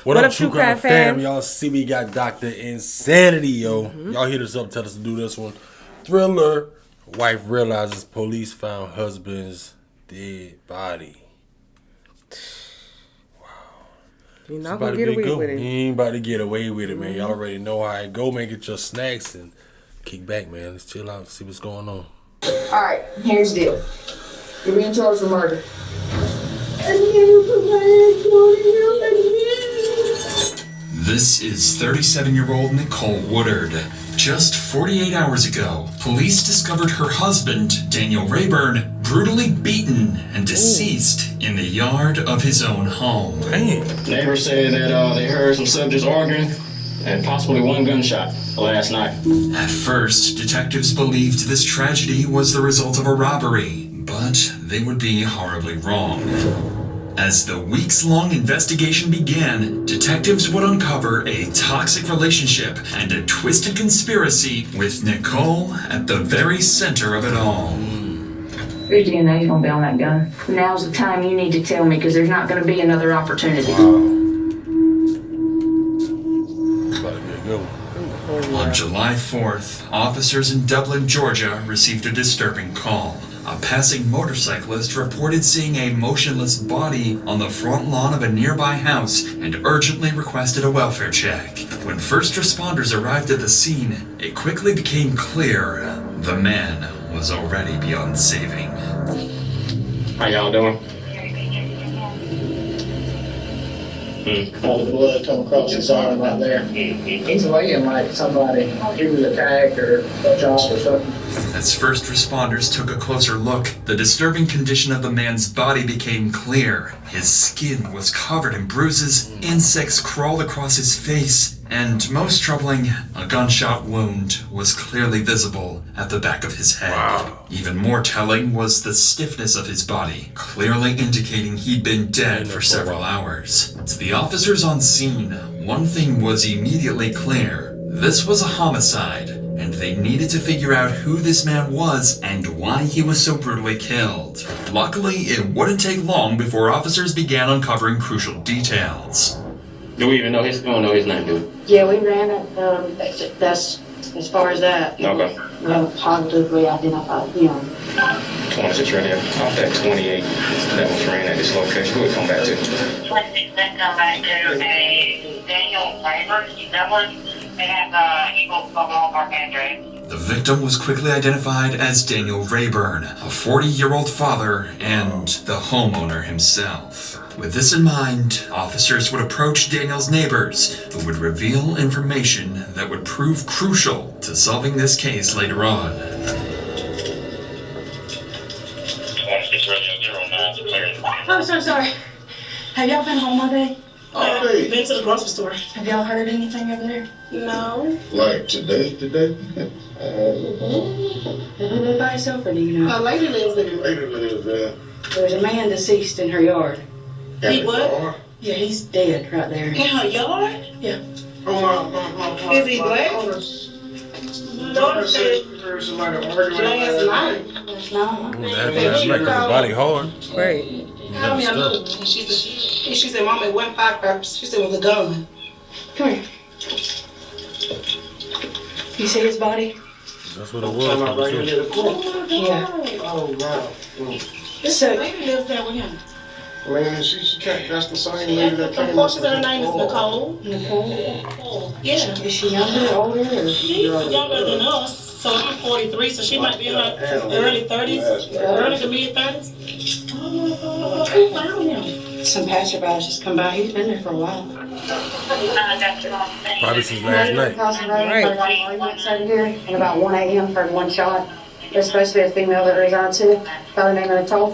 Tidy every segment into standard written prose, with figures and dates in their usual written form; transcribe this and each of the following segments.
What up, True Crime fam? Y'all see we got Dr. Insanity, yo. Y'all hit us up, tell us to do this one. Thriller. Wife realizes police found husband's dead body. You're not gonna get away with it. He ain't about to get away with it, man. Y'all already know how it go. Man, get your snacks and kick back, man. Let's chill out and see what's going on. Alright, here's the deal. You're being charged for murder. This is 37-year-old Nicole Woodard. Just 48 hours ago, police discovered her husband, Daniel Rayburn, brutally beaten and deceased in the yard of his own home. Damn. Neighbors say that they heard some subjects arguing and possibly one gunshot last night. At first, detectives believed this tragedy was the result of a robbery, but they would be horribly wrong. As the weeks-long investigation began, detectives would uncover a toxic relationship and a twisted conspiracy with Nicole at the very center of it all. Your DNA's gonna be on that gun. Now's the time you need to tell me, because there's not gonna be another opportunity. About to be a good one. On July 4th, officers in Dublin, Georgia received a disturbing call. A passing motorcyclist reported seeing a motionless body on the front lawn of a nearby house and urgently requested a welfare check. When first responders arrived at the scene, it quickly became clear the man was already beyond saving. How y'all doing? All the blood come across his arm right there. He's laying like somebody he was attacked or shot or something. As first responders took a closer look, the disturbing condition of the man's body became clear. His skin was covered in bruises, insects crawled across his face, and most troubling, a gunshot wound was clearly visible at the back of his head. Wow. Even more telling was the stiffness of his body, clearly indicating he'd been dead for several hours. To the officers on scene, one thing was immediately clear. This was a homicide, and they needed to figure out who this man was and why he was so brutally killed. Luckily, it wouldn't take long before officers began uncovering crucial details. Do we even know his? We don't know his name, do we? Yeah, we ran it. That's as far as that. Okay. We haven't positively identified him. 26 right here. Off that 28 that was ran at this location. Who would come back to? 26 then come back to a Daniel Rayburn, Dublin. They have Eagle Football Park address. The victim was quickly identified as Daniel Rayburn, a 40-year-old father and the homeowner himself. With this in mind, officers would approach Daniel's neighbors, who would reveal information that would prove crucial to solving this case later on. 26 radio 09 clear. I'm so sorry. Have y'all been home all day? Been to the grocery store. Have y'all heard anything over there? No. Like today? Did he live by himself or do you know? A lady lives there. Later lives there. There's a man deceased in her yard. He what? Yeah, he's dead right there. In her yard? Yeah. Is he black? Daughter said There's somebody arguing. last night. There's not. That's making his body hard. Right. How me I look? She said, Mama, it went firecrackers. She said it was a gun. Come here. You see his body? That's what it Talking about right was. here near the court. Yeah. Oh, wow. This So- lady lives there with him. Man, she can't. That's the same lady that came. Of course, her name is Nicole. Nicole? Yeah. Is she younger or older? Or? She's younger than us. So I'm 43, so she might be in her early 30s, early to mid 30s. Oh, who found him? Some passerbys just come by. He's been there for a while. Probably since last night. Right. Over here, and about 1 a.m. heard one shot. There's supposed to be a female that resides here by the name of Nicole.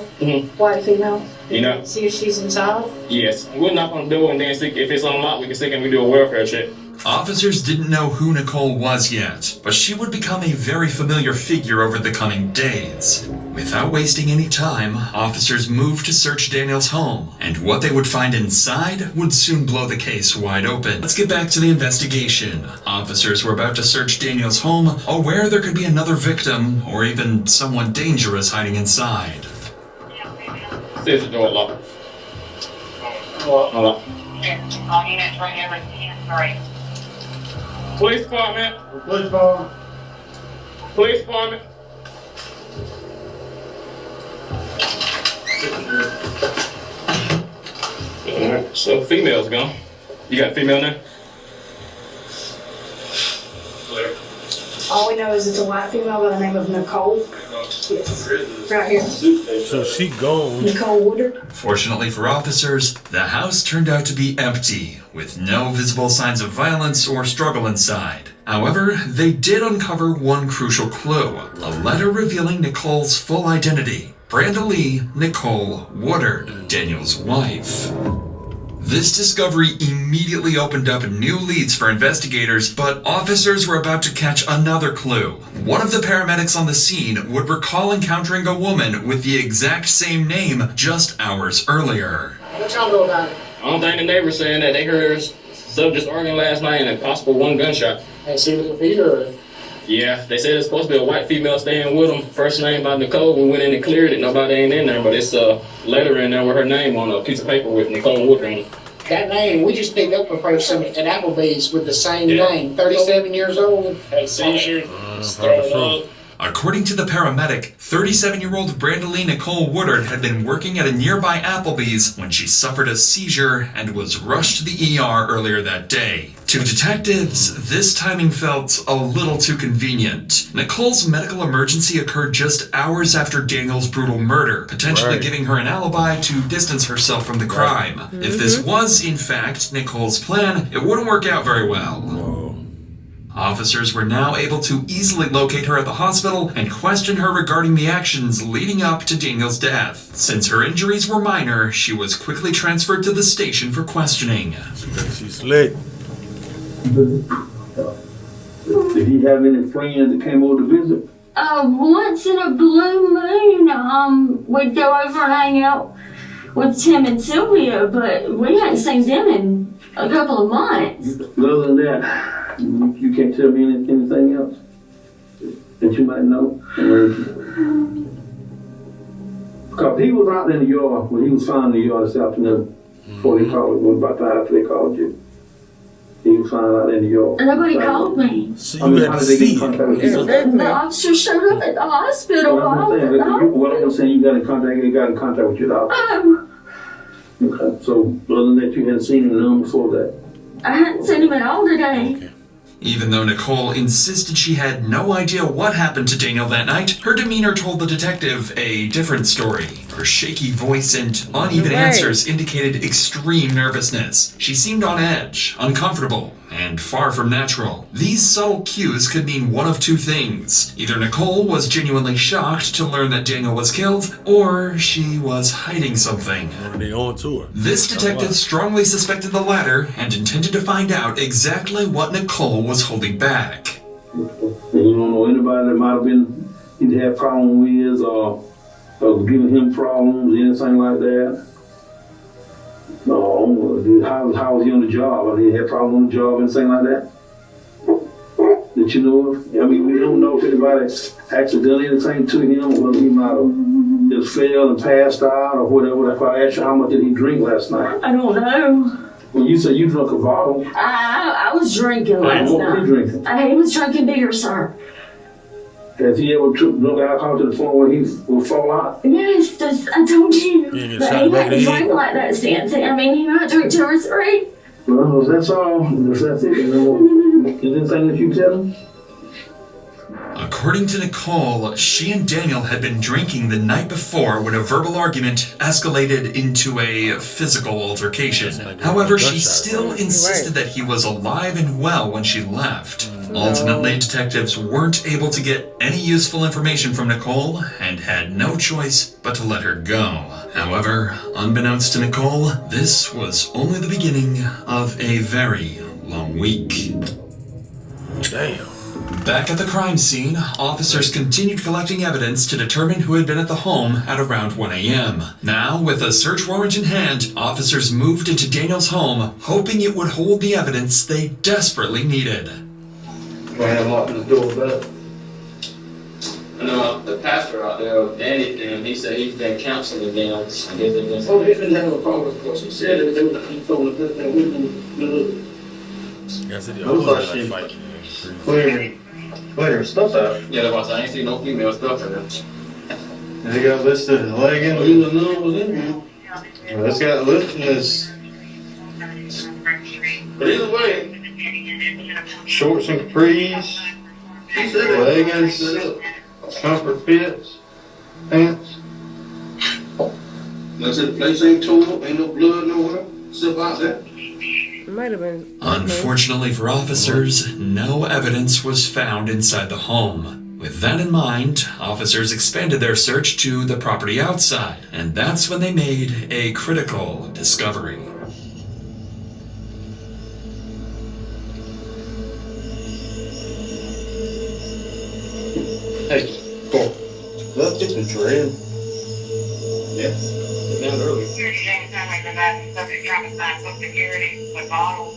White female. You know? See if she's inside. Yes. We'll knock on the door and then see if it's unlocked. We can see and we do a welfare check. Officers didn't know who Nicole was yet, but she would become a very familiar figure over the coming days. Without wasting any time, officers moved to search Daniel's home, and what they would find inside would soon blow the case wide open. Let's get back to the investigation. Officers were about to search Daniel's home, aware there could be another victim, or even someone dangerous hiding inside. See if the door locked. Unlocked. On unit 303. Police department. Police department. Police department. Alright, so female's gone. You got a female now? All we know is it's a white female by the name of Nicole. Yes. Right here. So she gone. Nicole Woodard. Fortunately for officers, the house turned out to be empty, with no visible signs of violence or struggle inside. However, they did uncover one crucial clue, a letter revealing Nicole's full identity. Brenda Lee Nicole Woodard, Daniel's wife. This discovery immediately opened up new leads for investigators, but officers were about to catch another clue. One of the paramedics on the scene would recall encountering a woman with the exact same name just hours earlier. What y'all know about it? I don't think the neighbors saying that they heard subjects arguing last night and a possible one gunshot. Ain't seen it either. Yeah, they said it's supposed to be a white female staying with them. First name by Nicole. We went in and cleared it. Nobody ain't in there, but it's a letter in there with her name on a piece of paper with Nicole Woodard on it. That name, we just picked up a person at Applebee's with the same name, 37 years old. Had seizure, thrown up. According to the paramedic, 37-year-old Brenda Lee Nicole Woodard had been working at a nearby Applebee's when she suffered a seizure and was rushed to the ER earlier that day. To detectives, this timing felt a little too convenient. Nicole's medical emergency occurred just hours after Daniel's brutal murder, potentially giving her an alibi to distance herself from the crime. If this was, in fact, Nicole's plan, it wouldn't work out very well. Officers were now able to easily locate her at the hospital and question her regarding the actions leading up to Daniel's death. Since her injuries were minor, she was quickly transferred to the station for questioning. She's slick. Did he have any friends that came over to visit? Once in a blue moon, we'd go over and hang out with Tim and Sylvia, but we hadn't seen them in a couple of months. Other than that, you can't tell me anything else that you might know? Because he was out in the yard, when he was found in the yard this afternoon, before they called you, about the time after they called you. He was found out in the yard. Nobody called me. So you had to see it. The officer showed up at the hospital. Well, I'm saying you got in contact with your doctor. Okay, so other than that, you hadn't seen him none before that? I hadn't seen him at all today. Okay. Even though Nicole insisted she had no idea what happened to Daniel that night, her demeanor told the detective a different story. Her shaky voice and uneven answers indicated extreme nervousness. She seemed on edge, uncomfortable, and far from natural. These subtle cues could mean one of two things. Either Nicole was genuinely shocked to learn that Daniel was killed, or she was hiding something. They on to her. This detective strongly suspected the latter and intended to find out exactly what Nicole was holding back. And you don't know anybody that might have been, he'd had problems with, or giving him problems, anything like that? No, how was he on the job? He had problems on the job, anything like that? That you know of? I mean, we don't know if anybody accidentally anything to him, or whether he might have just fell and passed out, or whatever. That's why I asked you, how much did he drink last night? I don't know. Well, you said you drank a bottle. I was drinking last night. What were you drinking? He was drinking beer, sir. Has he ever drunk alcohol to the point where he will fall out? Yes, I told you. Yeah, But he hadn't drank like that since. I mean, he might drink 2 or 3. Well, that's all. That's it. Is there anything that you tell him? According to Nicole, she and Daniel had been drinking the night before when a verbal argument escalated into a physical altercation. However, she still insisted that he was alive and well when she left. Ultimately, detectives weren't able to get any useful information from Nicole and had no choice but to let her go. However, unbeknownst to Nicole, this was only the beginning of a very long week. Damn. Back at the crime scene, officers continued collecting evidence to determine who had been at the home at around 1 a.m. Now, with a search warrant in hand, officers moved into Daniel's home, hoping it would hold the evidence they desperately needed. Go ahead and lock the door back. And the pastor out there, Danny, he said he's been counseling them. I guess they just. Oh, they didn't have a problem, of course. He said that they were told that they wouldn't do Yes, it Looks like she clearing stuff out. Yeah, that's why I ain't seen no female stuff in there. They got listed as leggings. it. The number was in here. Well, it's got listed as But either way, shorts and capris, he said that. leggings, comfort fits, pants. Like I said, the place ain't tore up, ain't no blood nowhere, stuff out there. Might have been. Unfortunately for officers, no evidence was found inside the home. With that in mind, officers expanded their search to the property outside, and that's when they made a critical discovery. Hey, cool. Let's get the dread. Yeah, it's down early. You're saying something like that, something trying to find Social Security with bottles.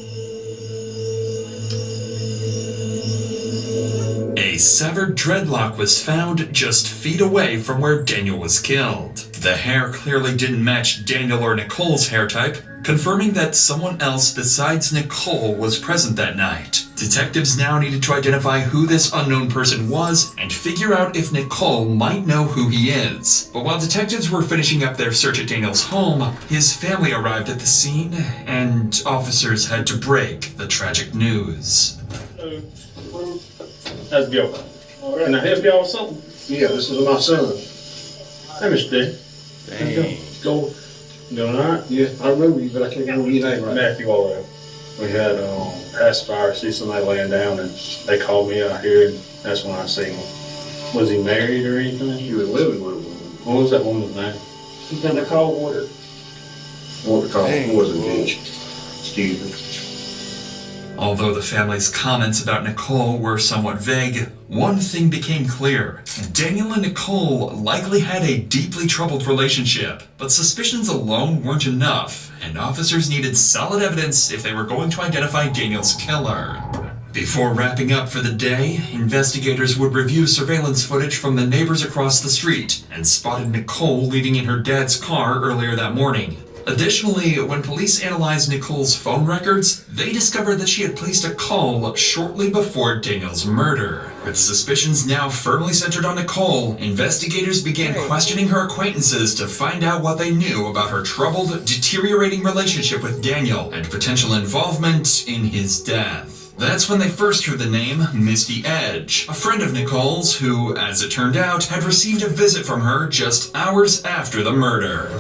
A severed dreadlock was found just feet away from where Daniel was killed. The hair clearly didn't match Daniel or Nicole's hair type, confirming that someone else besides Nicole was present that night. Detectives now needed to identify who this unknown person was and figure out if Nicole might know who he is. But while detectives were finishing up their search at Daniel's home, his family arrived at the scene and officers had to break the tragic news. How's it going? Can I help y'all with something? Yeah, this is my son. Hey, Mr. D. Dang. Go. Doing all right? Yeah, I remember you, but I can't remember your name right now. Matthew Allred. We had pacifier, see somebody laying down, and they called me out here, and that's when I seen him. Was he married or anything? You were living with him. What was that woman's name? He's in the cold water. What the cold Dang. water bitch. Stephen. Although the family's comments about Nicole were somewhat vague, one thing became clear. Daniel and Nicole likely had a deeply troubled relationship, but suspicions alone weren't enough, and officers needed solid evidence if they were going to identify Daniel's killer. Before wrapping up for the day, investigators would review surveillance footage from the neighbors across the street and spotted Nicole leaving in her dad's car earlier that morning. Additionally, when police analyzed Nicole's phone records, they discovered that she had placed a call shortly before Daniel's murder. With suspicions now firmly centered on Nicole, investigators began questioning her acquaintances to find out what they knew about her troubled, deteriorating relationship with Daniel and potential involvement in his death. That's when they first heard the name Misty Edge, a friend of Nicole's who, as it turned out, had received a visit from her just hours after the murder.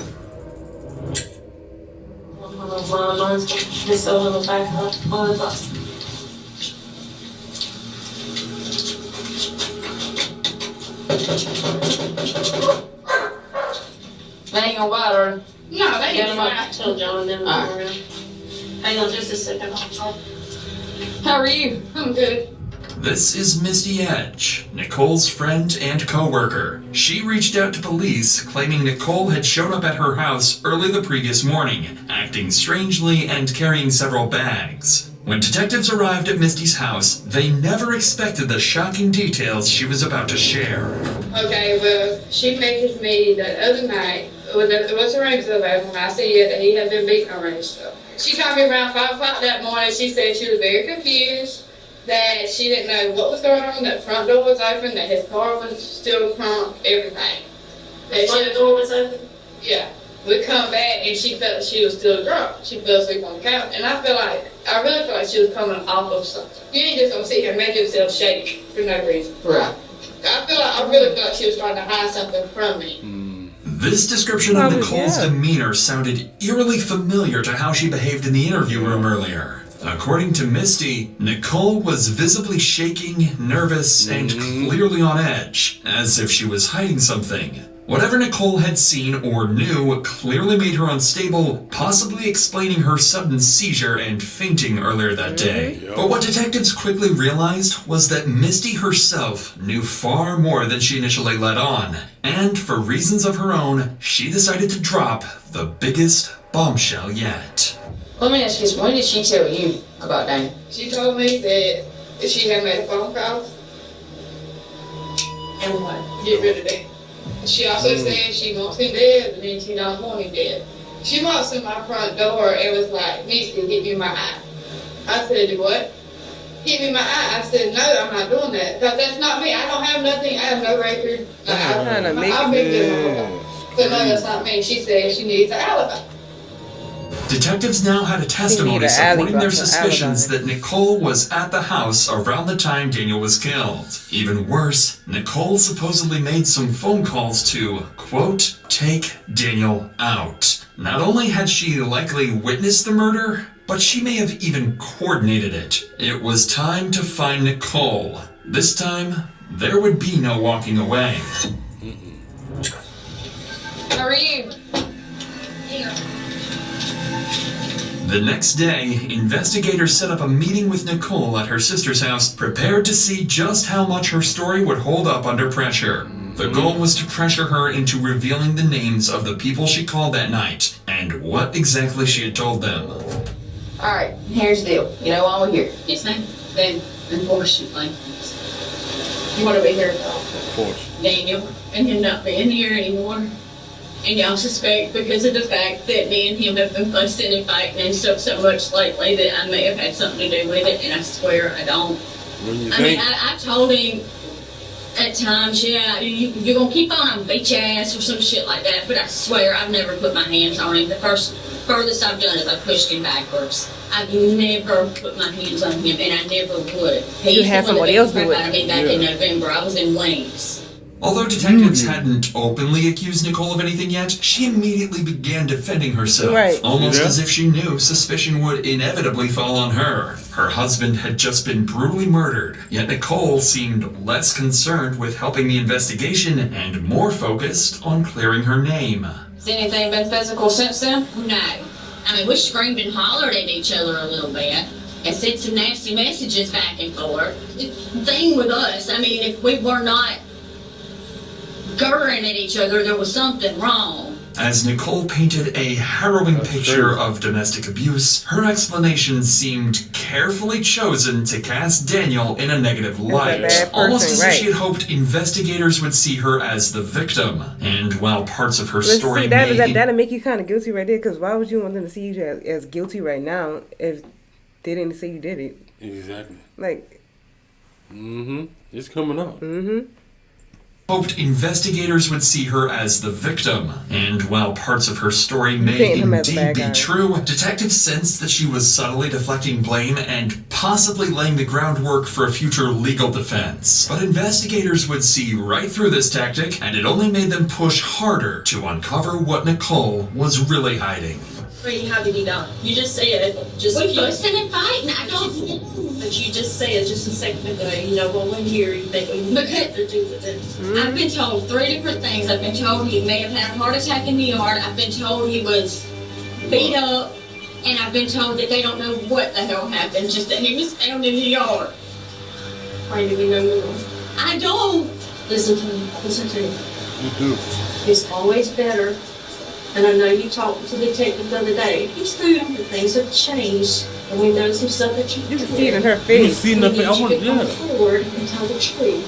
They ain't gonna bite her. No, they Get ain't 'em up. right till John and them All come right. around. Hang on just a second. How are you? I'm good. This is Misty Edge, Nicole's friend and co-worker. She reached out to police, claiming Nicole had shown up at her house early the previous morning, acting strangely and carrying several bags. When detectives arrived at Misty's house, they never expected the shocking details she was about to share. Okay, well, she messaged me the other night. It was a ring stuff when I said that he had been beaten on ring stuff. She called me around 5 o'clock that morning. She said she was very confused, that she didn't know what was going on, that the front door was open, that his car was still crunk, everything. The front door was open? Yeah. We come back and she felt she was still drunk. She fell asleep on the couch. And I really feel like she was coming off of something. You ain't just gonna sit here and make yourself shake for no reason. Right. I really feel like she was trying to hide something from me. This description of Nicole's demeanor sounded eerily familiar to how she behaved in the interview room earlier. According to Misty, Nicole was visibly shaking, nervous, and clearly on edge, as if she was hiding something. Whatever Nicole had seen or knew clearly made her unstable, possibly explaining her sudden seizure and fainting earlier that day. But what detectives quickly realized was that Misty herself knew far more than she initially let on. And for reasons of her own, she decided to drop the biggest bombshell yet. Let me ask you this, when did she tell you about Daniel? She told me that she had made a phone call and what? Get rid of that. She also said she wants him dead, but then she don't want him dead. She walks in my front door and was like, "Misty, give me my eye." I said, "What? Give me my eye." I said, "No, I'm not doing that. Because that's not me. I don't have nothing. I have no record. I've been doing so no, that's not me." She said she needs an alibi. Detectives now had a testimony supporting their suspicions that Nicole was at the house around the time Daniel was killed. Even worse, Nicole supposedly made some phone calls to, quote, take Daniel out. Not only had she likely witnessed the murder, but she may have even coordinated it. It was time to find Nicole. This time, there would be no walking away. How are you? Here. The next day, investigators set up a meeting with Nicole at her sister's house, prepared to see just how much her story would hold up under pressure. The goal was to pressure her into revealing the names of the people she called that night, and what exactly she had told them. Alright, here's the deal. You know why we're here. Yes, ma'am. Then, unfortunately, you want to be here for Daniel and him not being here anymore. And y'all suspect because of the fact that me and him have been fussing and fighting and stuff so much lately that I may have had something to do with it, and I swear I don't. I told him at times, yeah, you're going to keep on beat your ass or some shit like that, but I swear I've never put my hands on him. The furthest I've done is I pushed him backwards. I've never put my hands on him, and I never would. You had somebody else do it. Back in November, I was in Wings. Although detectives hadn't openly accused Nicole of anything yet, she immediately began defending herself, almost as if she knew suspicion would inevitably fall on her. Her husband had just been brutally murdered, yet Nicole seemed less concerned with helping the investigation and more focused on clearing her name. Has anything been physical since then? No. I mean, we screamed and hollered at each other a little bit and sent some nasty messages back and forth. The thing with us, I mean, if we were not gurring at each other, there was something wrong. As Nicole painted a harrowing picture of domestic abuse, her explanation seemed carefully chosen to cast Daniel in a negative light, almost as if she had hoped investigators would see her as the victim. And while parts of her story that'll make you kind of guilty right there, because why would you want them to see you as guilty right now if they didn't say you did it? Exactly. Like, it's coming up. Hoped investigators would see her as the victim. And while parts of her story may indeed be true, detectives sensed that she was subtly deflecting blame and possibly laying the groundwork for a future legal defense. But investigators would see right through this tactic, and it only made them push harder to uncover what Nicole was really hiding. How did he die? You just said, we fussing and fighting. I don't. But you just said just a second ago, you know, when we're here, you think we have to do with it. I've been told 3 different things. I've been told he may have had a heart attack in the yard. I've been told he was beat up. And I've been told that they don't know what the hell happened, just that he was found in the yard. Why do we know more? I don't. Listen to me. Listen to me. You do. It's always better. And I know you talked to the detective the other day. He's proven that things have changed. And we know some stuff that you can see it in her face. You can see it in her face. I want, come forward and tell the truth.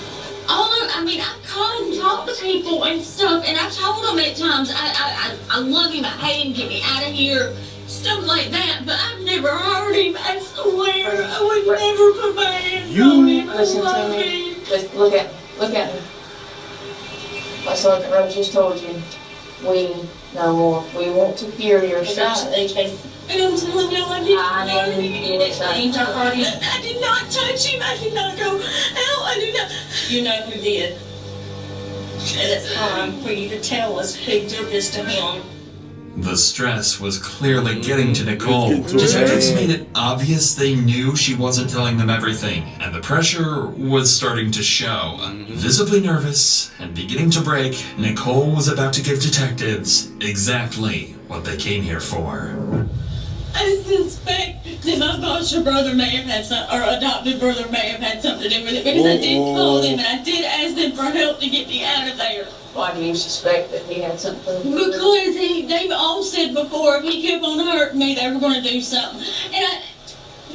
I mean, I've called and talked to people and stuff, and I've told them at times, I love him, I hate him, get me out of here, stuff like that, but I've never heard him. I swear, I would never put my hands on him. Listen to me. Just look at me. Like Sergeant Rose just told you, we know more. We want to hear your side. And I'm telling you, I did I did not touch him. I did not go out. I did not. You know who did. And it's time for you to tell us who did this to him. The stress was clearly getting to Nicole. Detectives made it obvious they knew she wasn't telling them everything, and the pressure was starting to show. Visibly nervous and beginning to break, Nicole was about to give detectives exactly what they came here for. I suspect that my foster brother may have had some, or adopted brother may have had something to do with it, because I did call them and I did ask them for help to get me out of there. Why do you suspect that he had something? Because they've all said before if he kept on hurting me, they were going to do something. And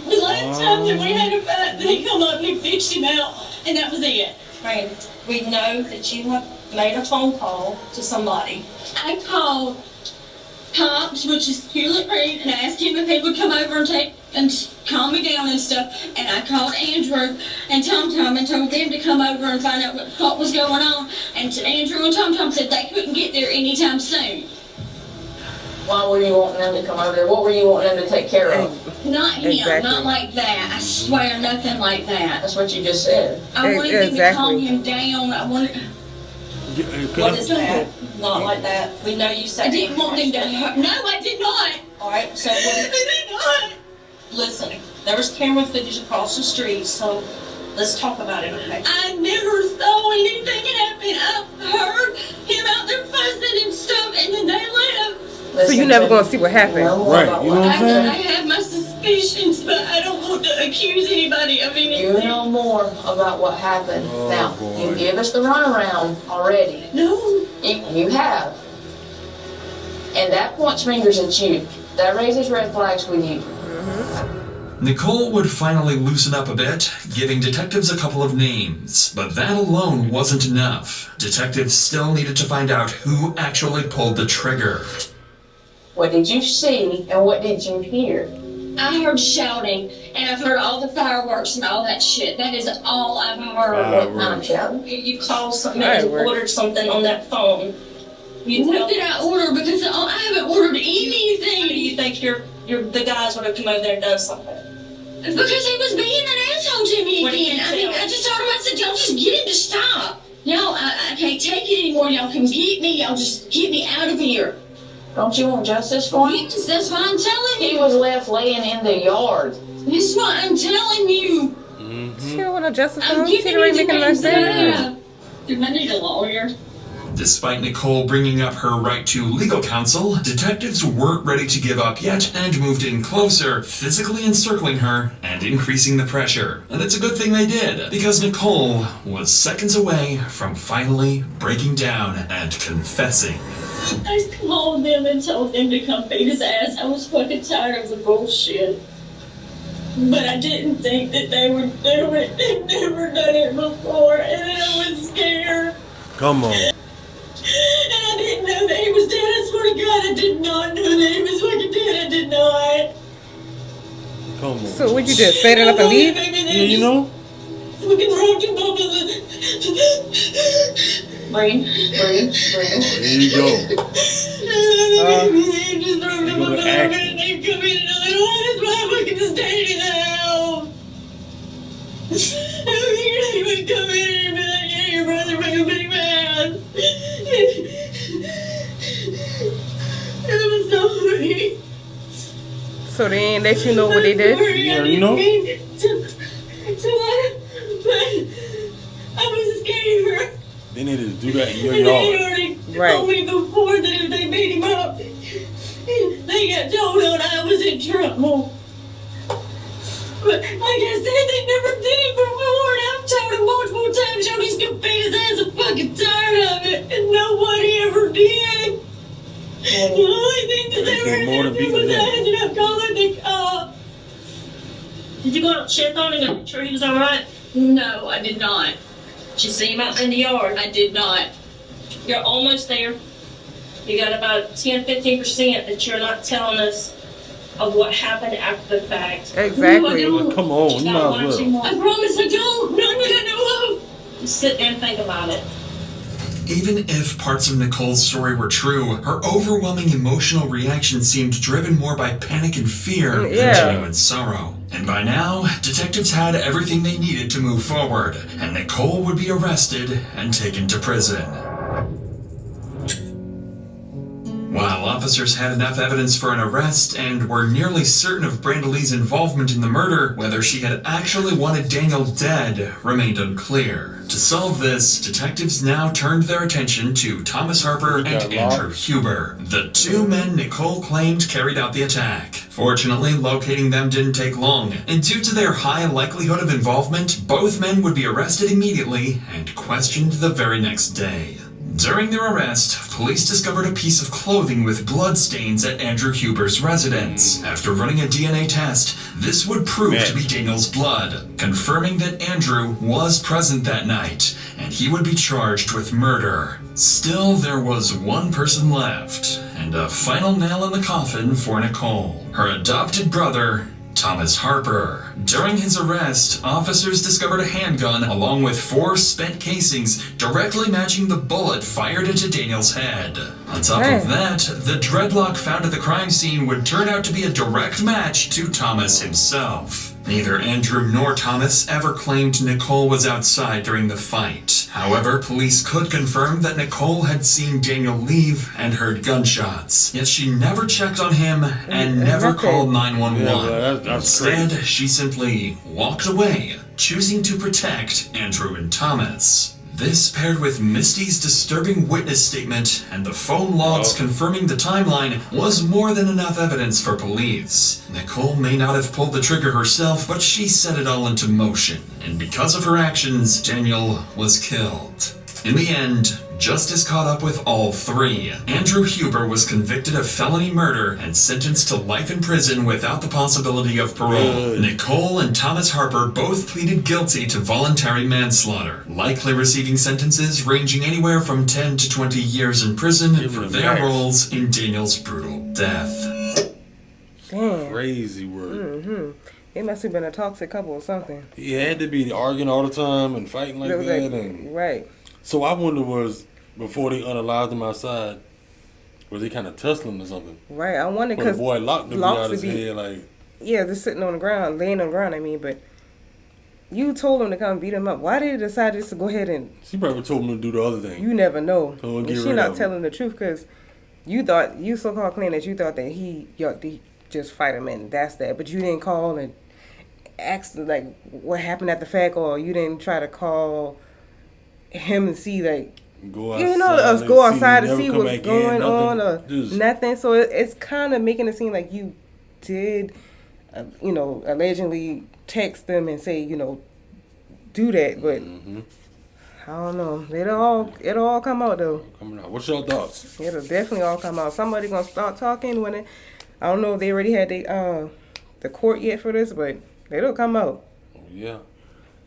the last time that we had a fight, they come up and he fixed him out, and that was it. Right. We know that you have made a phone call to somebody. I called Pops, which is Hewlett Reed, and I asked him if he would come over and calm me down and stuff. And I called Andrew and Tom and told them to come over and find out what was going on. And Andrew and Tom said they couldn't get there anytime soon. Why were you wanting them to come over there? What were you wanting them to take care of? Not him, not like that. I swear, nothing like that. That's what you just said. I wanted them to calm him down. What is that? Not like that. We know you said. I didn't want them to hurt. No, I did not. All right, so I did not. listen, there was camera footage across the street, so let's talk about it, okay? I never saw anything happen. I heard him out there fussing and stuff, and then they left. So you never gonna see what happened, right? You know what I'm saying? I have my suspicions, but I don't want to accuse anybody of anything. You know more about what happened. Now, you give us the runaround already. No. You have. And that points fingers at you. That raises red flags with you. Nicole would finally loosen up a bit, giving detectives a couple of names. But that alone wasn't enough. Detectives still needed to find out who actually pulled the trigger. What did you see and what did you hear? I heard shouting, and I've heard all the fireworks and all that shit. That is all I've heard. What kind of shouting? You called something and ordered something on that phone. What did I order? Because I haven't ordered anything. Do you think the guys would have come over there and done something? Because he was being an asshole to me again. I mean, I just told him, I said, y'all just get him to stop. Y'all, I can't take it anymore. Y'all can get me. Y'all just get me out of here. Don't you want justice for him? Yes, that's what I'm telling you. He was left laying in the yard. That's what I'm telling you. She don't want no justice for him. I'm She giving already you making the a things that I mistake. have. Do I need a lawyer? Despite Nicole bringing up her right to legal counsel, detectives weren't ready to give up yet and moved in closer, physically encircling her and increasing the pressure. And it's a good thing they did, because Nicole was seconds away from finally breaking down and confessing. I called them and told them to come beat his ass. I was fucking tired of the bullshit. But I didn't think that they would do it. They've never done it before, and I was scared. Come on. And I didn't know that he was dead. I swear to God, I did not know that he was fucking dead. I did not. Come on. So what you did? Set it up and leave? Yeah, you know? Fucking robbed him up in the... Breathe. There you go. They just robbed him up in the act. bed and they come in and I don't want to fucking stay in the house. He would come in and be like, yeah, your brother fucking beat my ass. It was so funny. So they ain't let you know what they did? Yeah, you know? I was scared. They needed to do that in your And they yard. already Right. told me before that if they beat him up, they got told that I was in trouble. But like I said, they never did it before, and I've told him multiple times, y'all just gonna beat his ass. I'm fucking tired of it, and nobody ever did. The only thing that they Anything more ever than did beating was his I ass. ended up calling the cops. Did you go out and check on him and make sure he was alright? No, I did not. Did you see him out in the yard? I did not. You're almost there. You got about 10-15% that you're not telling us of what happened after the fact. Exactly. Well, come on, you Got one might or as two well. more. I promise I don't. None that I know of. Just sit there and think about it. Even if parts of Nicole's story were true, her overwhelming emotional reaction seemed driven more by panic and fear than Yeah. genuine sorrow. And by now, detectives had everything they needed to move forward, and Nicole would be arrested and taken to prison. While officers had enough evidence for an arrest and were nearly certain of Brandalee's involvement in the murder, whether she had actually wanted Daniel dead remained unclear. To solve this, detectives now turned their attention to Thomas Harper and Andrew Huber, the two men Nicole claimed carried out the attack. Fortunately, locating them didn't take long, and due to their high likelihood of involvement, both men would be arrested immediately and questioned the very next day. During their arrest, police discovered a piece of clothing with bloodstains at Andrew Huber's residence. After running a DNA test, this would prove to be Daniel's blood, confirming that Andrew was present that night, and he would be charged with murder. Still, there was one person left, and a final nail in the coffin for Nicole. Her adopted brother, Thomas Harper. During his arrest, officers discovered a handgun along with 4 spent casings directly matching the bullet fired into Daniel's head. On top of that, the dreadlock found at the crime scene would turn out to be a direct match to Thomas himself. Neither Andrew nor Thomas ever claimed Nicole was outside during the fight. However, police could confirm that Nicole had seen Daniel leave and heard gunshots. Yet she never checked on him and never called 911. Instead, she simply walked away, choosing to protect Andrew and Thomas. This, paired with Misty's disturbing witness statement and the phone logs confirming the timeline, was more than enough evidence for police. Nicole may not have pulled the trigger herself, but she set it all into motion. And because of her actions, Daniel was killed. In the end, justice caught up with all 3. Andrew Huber was convicted of felony murder and sentenced to life in prison without the possibility of parole. Nicole and Thomas Harper both pleaded guilty to voluntary manslaughter, likely receiving sentences ranging anywhere from 10 to 20 years in prison for their roles in Daniel's brutal death. Damn. Crazy word. It must have been a toxic couple or something. He had to be arguing all the time and fighting like that. And right. So I wonder, was before they unalived him outside, was they kind of tussling or something? Right. I wonder But because the boy locked him out his head like. Yeah, just sitting on the ground, laying on the ground. I mean, but you told him to come beat him up. Why did he decide just to go ahead and? She probably told him to do the other thing. You never know. So And she not telling the truth because you thought you so-called claim that you thought that he just fight him and that's that, but you didn't call and ask like what happened at the fact, or you didn't try to call him and see like. Go outside, go outside to see what's going on or nothing. So it's kind of making it seem like you did, allegedly text them and say, do that. But I don't know. It'll all come out though. Coming out. What's your thoughts? It'll definitely all come out. Somebody gonna start talking when it. I don't know if they already had the court yet for this, but it'll come out. Yeah.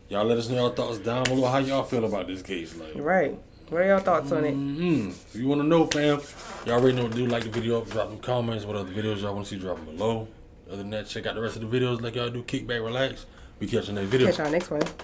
Y'all let us know your thoughts down below. How y'all feel about this case? Like. Right. What are your thoughts on it? If you want to know, fam, y'all already know what to do. Like the video up, drop some comments. What other videos y'all want to see, drop them below. Other than that, check out the rest of the videos like y'all do. Kick back, relax. We catch you next video. Catch y'all next one.